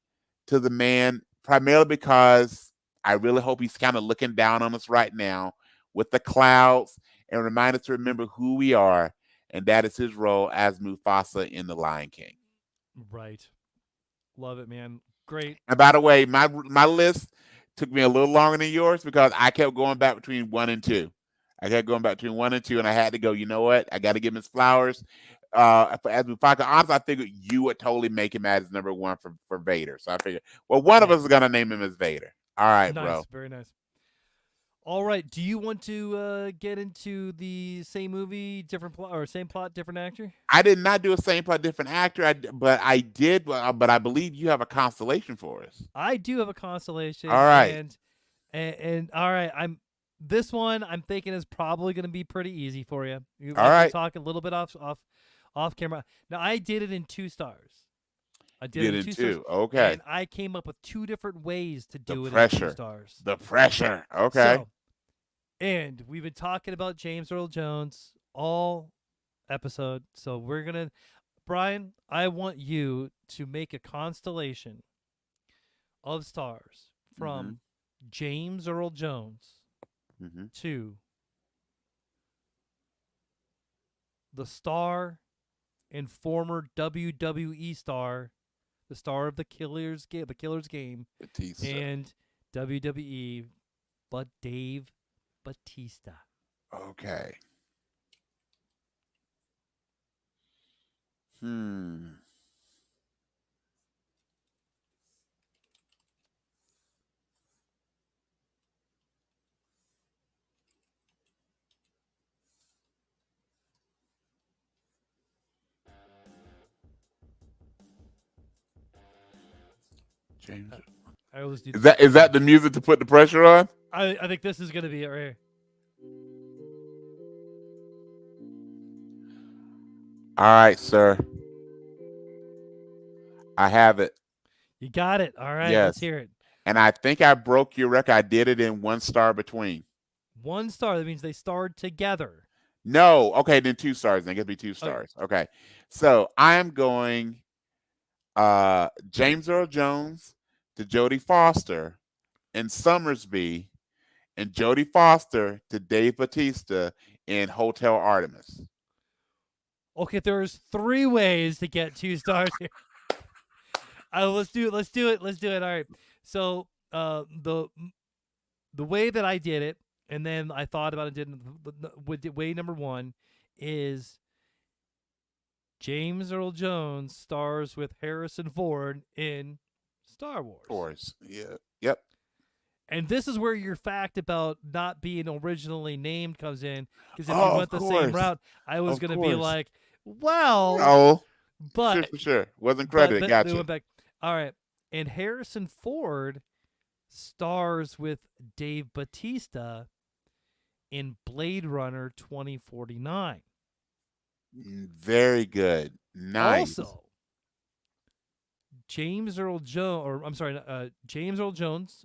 to the man primarily because I really hope he's kind of looking down on us right now with the clouds and remind us to remember who we are, and that is his role as Mufasa in The Lion King. Right. Love it, man. Great. And by the way, my list took me a little longer than yours because I kept going back between 1 and 2. I kept going back between 1 and 2, and I had to go, you know what? I got to give him his flowers. as Mufasa. Honestly, I figured you would totally make him as number one for Vader. So I figured, well, one of Yeah. us is gonna name him as Vader. All right, Nice. bro. Very nice. All right. Do you want to get into the same movie, different plot, or same plot, different actor? I did not do a same plot, different actor. But I did. But I believe you have a constellation for us. I do have a constellation, All right. and all right. This one. I'm thinking is probably going to be pretty easy for you. All I can right. talk a little bit off camera. Now I did it in 2 stars. I You did it did in it 2 stars, too. Okay. and I came up with 2 different ways to The do it in two pressure. stars. The pressure. Okay. So, and we've been talking about James Earl Jones all episode. So we're gonna, Brian. I want you to make a constellation of stars Mm-hmm. from James Earl Jones Mm-hmm. to the star and former WWE star, the star of the Killer's Game, Batista. and WWE, but Dave Batista. Okay. Hmm. James. I always do. Is that the music to put the pressure on? I think this is gonna be it right here. All right, sir. I have it. You got it. All right, let's Yes. hear it. And I think I broke your record. I did it in 1 star between. 1 star. That means they starred together. No. Okay, then 2 stars. Then it could be 2 stars. Okay. Okay. So I am going James Earl Jones to Jodie Foster in Summersby, and Jodie Foster to Dave Batista in Hotel Artemis. Okay, there's 3 ways to get 2 stars here. Let's do it. Let's do it. Let's do it. All right. So the way that I did it, and then I thought about it. Way number 1 is James Earl Jones stars with Harrison Ford in Star Wars. Of course. Yeah. Yep. And this is where your fact about not being originally named comes in. Because if Oh, you of went the same course. route, I was Of going to be course. like, well, Oh, but sure. Wasn't but credited. they Gotcha. went back. All right. And Harrison Ford stars with Dave Batista in Blade Runner 2049. Very good. Nice. Also, James Earl Jones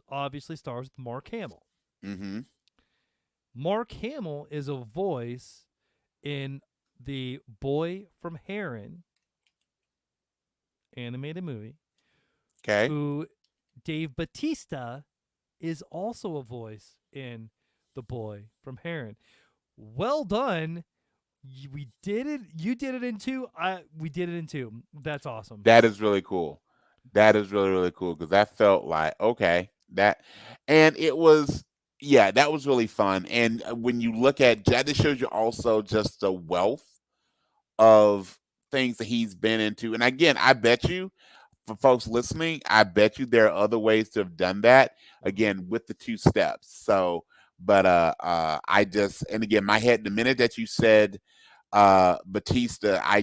obviously stars with Mark Hamill. Mm-hmm. Mark Hamill is a voice in the Boy from Heron animated movie. Okay. Who Dave Batista is also a voice in The Boy from Heron. Well done. We did it. You did it in 2. We did it in 2. That's awesome. That is really cool. That is really, really cool because that felt like, okay, and it was, yeah, that was really fun. And when you look at that, just shows you also just the wealth of things that he's been into. And again, I bet you, for folks listening, I bet you there are other ways to have done that. Again, with the 2 steps. So, but I just, and again, my head, the minute that you said Batista, I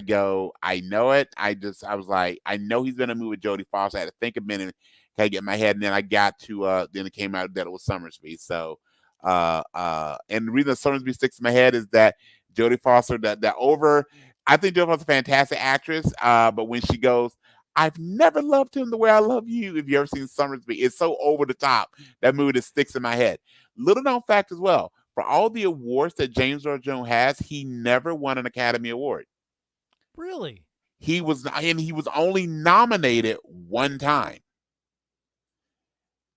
know it. I was like, I know he's been in a movie with Jodie Foster. I had to think a minute, kind of get my head, and then I got to then it came out that it was Summersby. So and the reason that Summersby sticks in my head is that Jodie Foster, I think Jodie Foster's a fantastic actress. But when she goes, I've never loved him the way I love you. If you ever seen Summersby, it's so over the top. That movie that sticks in my head. Little known fact as well. For all the awards that James Earl Jones has, he never won an Academy Award. Really? He was only nominated one time.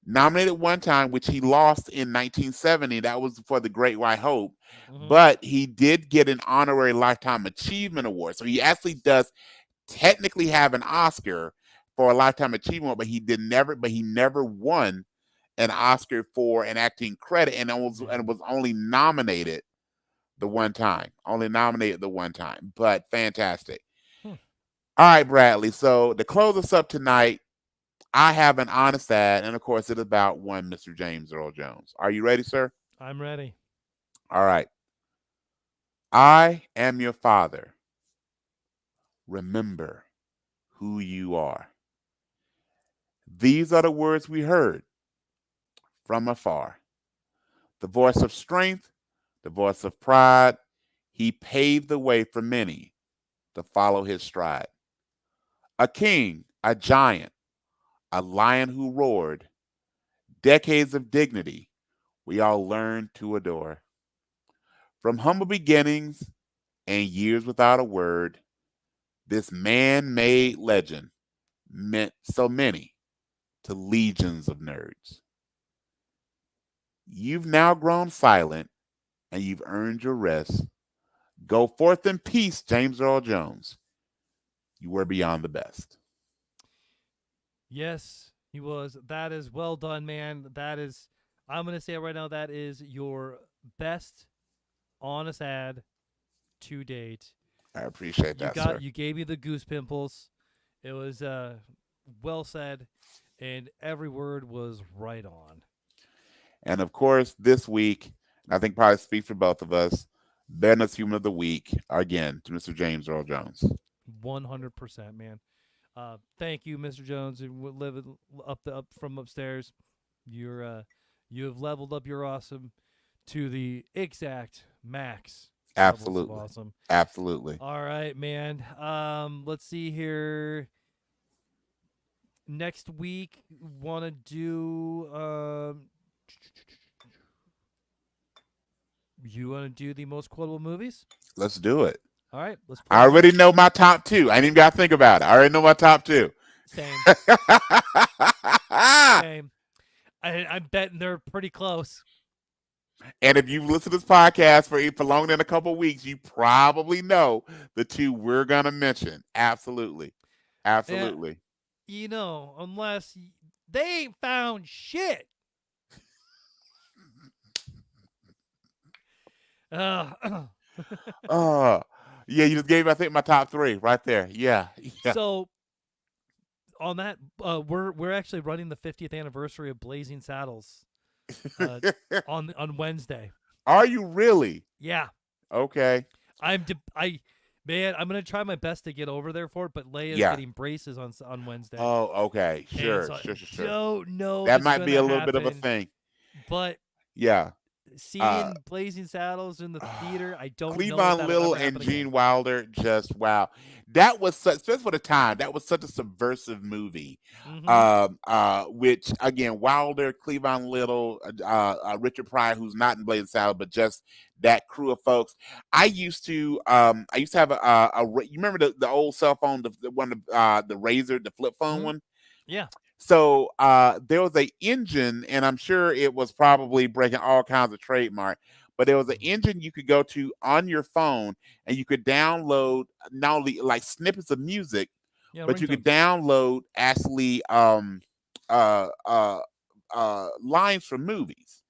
Nominated one time, which he lost in 1970. That was for The Great White Hope. Mhm. But he did get an honorary Lifetime Achievement Award. So he actually does technically have an Oscar for a Lifetime Achievement, but he never won an Oscar for an acting credit, and was only nominated the one time. Only nominated the one time, but fantastic. Hmm. All right, Bradley. So to close us up tonight, I have an honest ad, and of course, it is about one Mr. James Earl Jones. Are you ready, sir? I'm ready. All right. I am your father. Remember who you are. These are the words we heard from afar. The voice of strength, the voice of pride. He paved the way for many to follow his stride. A king, a giant, a lion who roared. Decades of dignity we all learned to adore. From humble beginnings and years without a word, this man made legend meant so many to legions of nerds. You've now grown silent and you've earned your rest. Go forth in peace, James Earl Jones. You were beyond the best. Yes, he was. That is well done, man. That is, I'm going to say it right now, that is your best honest ad to date. I appreciate that, sir. You gave me the goose pimples. It was well said, and every word was right on. And of course, this week, I think probably speak for both of us, Bennett's Human of the Week, again, to Mr. James Earl Jones. 100%, man. Thank you, Mr. Jones. Living up from upstairs. You have leveled up your awesome to the exact max. Absolutely. Awesome. Absolutely. All right, man. Let's see here. Next week, want to do you want to do the most quotable movies? Let's do it. All right, let's. I already know my top two. I ain't even got to think about it. I already know my top two. Same. Same. I'm betting they're pretty close. And if you've listened to this podcast for longer than a couple of weeks, you probably know the two we're going to mention. Absolutely. Absolutely. You know, unless they ain't found shit. Yeah, you just gave me, I think, my top three right there. Yeah. So on that, we're actually running the 50th anniversary of Blazing Saddles on Wednesday. Are you really? Yeah. Okay. I'm gonna try my best to get over there for it, but Leia's getting braces on Wednesday. Oh, okay. Sure, so sure. Don't know that might be a little bit of a thing. But yeah. Seeing Blazing Saddles in the theater, I don't know. Cleavon Little and Gene Wilder, just wow. That was such, especially for the time, that was such a subversive movie. Which again, Wilder, Cleavon Little, Richard Pryor, who's not in Blazing Saddles, but just that crew of folks. I used to have you remember the old cell phone, the Razor, the flip phone one? Yeah. So there was an engine, and I'm sure it was probably breaking all kinds of trademark, but there was an engine you could go to on your phone, and you could download not only like snippets of music, but you could download actually lines from movies.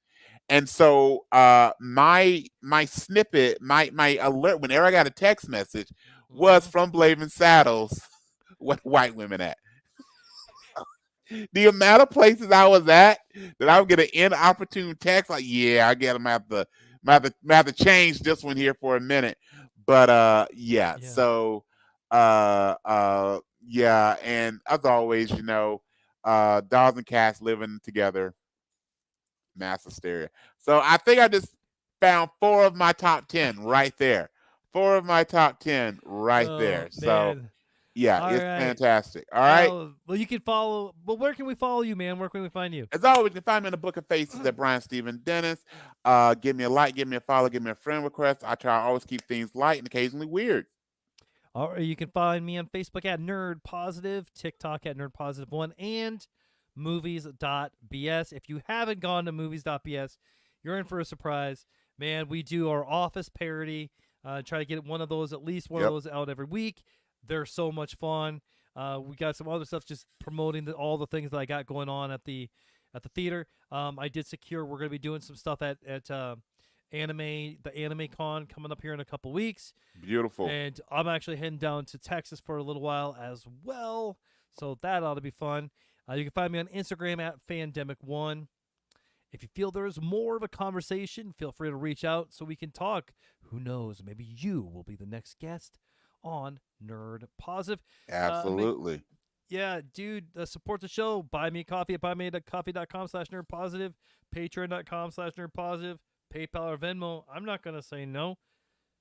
And so my snippet, my alert, whenever I got a text message, was from Blazing Saddles. What white women at? The amount of places I was at that I would get an inopportune text like, yeah, I get them have to change this one here for a minute. But yeah. So yeah, and as always, dolls and cats living together, mass hysteria. So I think I just found 4 of my top 10 right there. 4 of my top 10 right there. So yeah, it's fantastic. All right. Well, you can follow. But where can we follow you, man? Where can we find you? As always, you can find me in the Book of Faces at Brian Stephen Dennis. Give me a like, give me a follow, give me a friend request. I try to always keep things light and occasionally weird. All right, you can find me on Facebook at Nerd Positive, TikTok at Nerd Positive 1, and movies.bs. If you haven't gone to movies.bs, you're in for a surprise. Man, we do our Office parody. Try to get at least one of those out every week. They're so much fun. We got some other stuff just promoting all the things that I got going on at the theater. I did secure we're going to be doing some stuff at the Anime Con coming up here in a couple weeks. Beautiful. And I'm actually heading down to Texas for a little while as well. So that ought to be fun. You can find me on Instagram at Fandemic1. If you feel there is more of a conversation, feel free to reach out so we can talk. Who knows? Maybe you will be the next guest on Nerd Positive. Absolutely. Yeah, dude, support the show. Buy me a coffee at buymeacoffee.com/nerdpositive, patreon.com/nerdpositive, PayPal or Venmo. I'm not going to say no.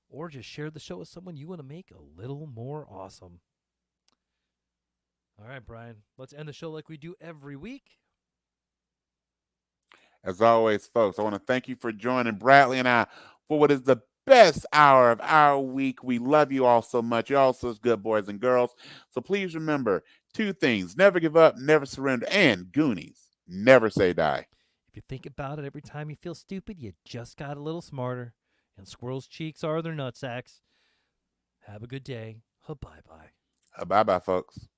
Or just share the show with someone you want to make a little more awesome. All right, Brian, let's end the show like we do every week. As always, folks, I want to thank you for joining Bradley and I for what is the best hour of our week. We love you all so much. You're all such good boys and girls. So please remember 2 things. Never give up, never surrender, and Goonies, never say die. If you think about it, every time you feel stupid, you just got a little smarter. And squirrels' cheeks are their nutsacks. Have a good day. Bye-bye. Bye-bye, folks.